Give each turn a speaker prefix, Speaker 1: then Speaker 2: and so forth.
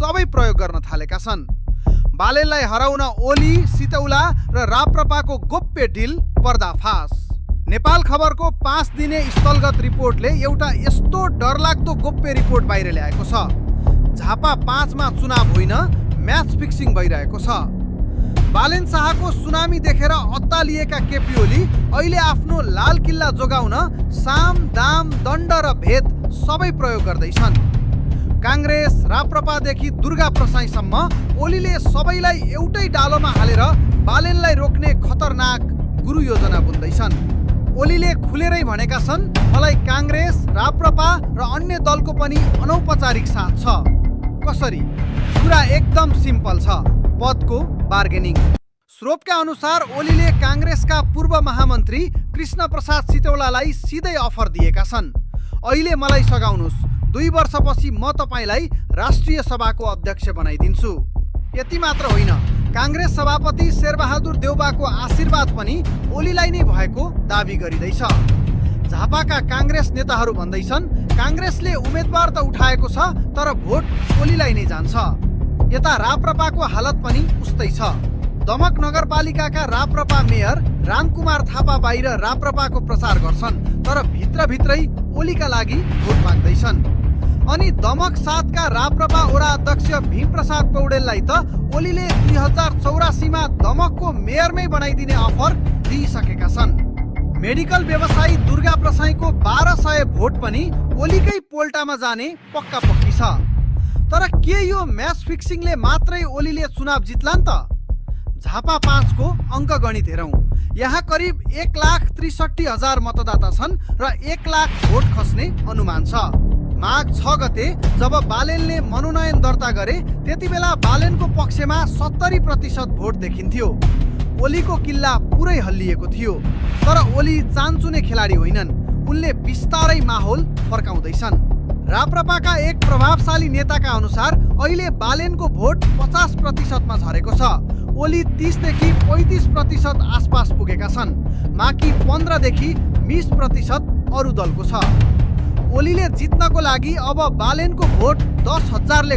Speaker 1: सबै प्रयोग गर्न थालेका छन्। बालेनलाई हराउन ओली, सितौला र राप्रपाको गोप्य डिल पर्दाफास। नेपाल खबरको 5 दिने स्थलगत रिपोर्टले एउटा यस्तो डरलाग्दो गोप्य रिपोर्ट बाहिर ल्याएको छ। झापा 5 मा चुनाव होइन, म्याच फिक्सिङ भइरहेको छ। बालेन शाहको सुनामी देखेर अत्तालिएका केपी ओली अहिले आफ्नो लाल किल्ला जोगाउन साम, दाम, दण्ड र भेद सबै प्रयोग गर्दैछन्। काङ्ग्रेस, राप्रपादेखि दुर्गा प्रसाईसम्म ओलीले सबैलाई एउटै डालोमा हालेर बालेनलाई रोक्ने खतरनाक गुरु योजना बुन्दैछन्। ओलीले खुलेरै भनेका छन्, मलाई काङ्ग्रेस, राप्रपा र अन्य दलको पनि अनौपचारिक साथ छ। कसरी? कुरा एकदम सिम्पल छ, पदको बार्गेनिङ। स्रोतका अनुसार ओलीले काङ्ग्रेसका पूर्व महामन्त्री कृष्ण प्रसाद सितौलालाई सिधै अफर दिएका छन्, अहिले मलाई सघाउनुस्, 2 वर्षपछि म तपाईलाई राष्ट्रिय सभाको अध्यक्ष बनाइदिन्छु। यति मात्र होइन, काङ्ग्रेस सभापति शेरबहादुर देउबाको आशीर्वाद पनि ओलीलाई नै भएको दावी गरिँदैछ। झापाका काङ्ग्रेस नेताहरू भन्दैछन्, काङ्ग्रेसले उम्मेदवार त उठाएको छ, तर भोट ओलीलाई नै जान्छ। यता राप्रपाको हालत पनि उस्तै छ। दमक नगरपालिकाका राप्रपा मेयर रामकुमार थापा बाहिर राप्रपाको प्रचार गर्छन्, तर भित्रभित्रै ओलीका लागि भोट माग्दैछन्। अनि दमक 7 का राप्रपा वडा अध्यक्ष भीमप्रसाद पौडेललाई त ओलीले 2084 मा दमकको मेयरमै बनाइदिने अफर दिइसकेका छन्। मेडिकल व्यवसायी दुर्गा प्रसाईको 1200 भोट पनि ओलीकै पोल्टामा जाने पक्का पक्की छ। तर के यो म्याच फिक्सिङले मात्रै ओलीले चुनाव जित्लान् त? झापा 5 को अङ्कगणित हेरौँ। यहाँ करिब 1,63,000 मतदाता छन् र 1 लाख भोट खस्ने अनुमान छ। माघ 6 गते जब बालेनले मनोनयन दर्ता गरे, त्यति बेला बालेनको पक्षमा 70% भोट देखिन्थ्यो। ओलीको किल्ला पुरै हल्लिएको थियो। तर ओली चान्चुने खेलाडी होइनन्, उनले बिस्तारै माहौल फर्काउँदैछन्। राप्रपाका एक प्रभावशाली नेताका अनुसार अहिले बालेनको भोट 50% मा झरेको छ। ओली 30 देखि 35% आसपास पुगेका छन्। बाँकी 15 देखि 20% अरू दलको छ। ओलीले जित्नको लागि अब बालेनको भोट 10,000 ले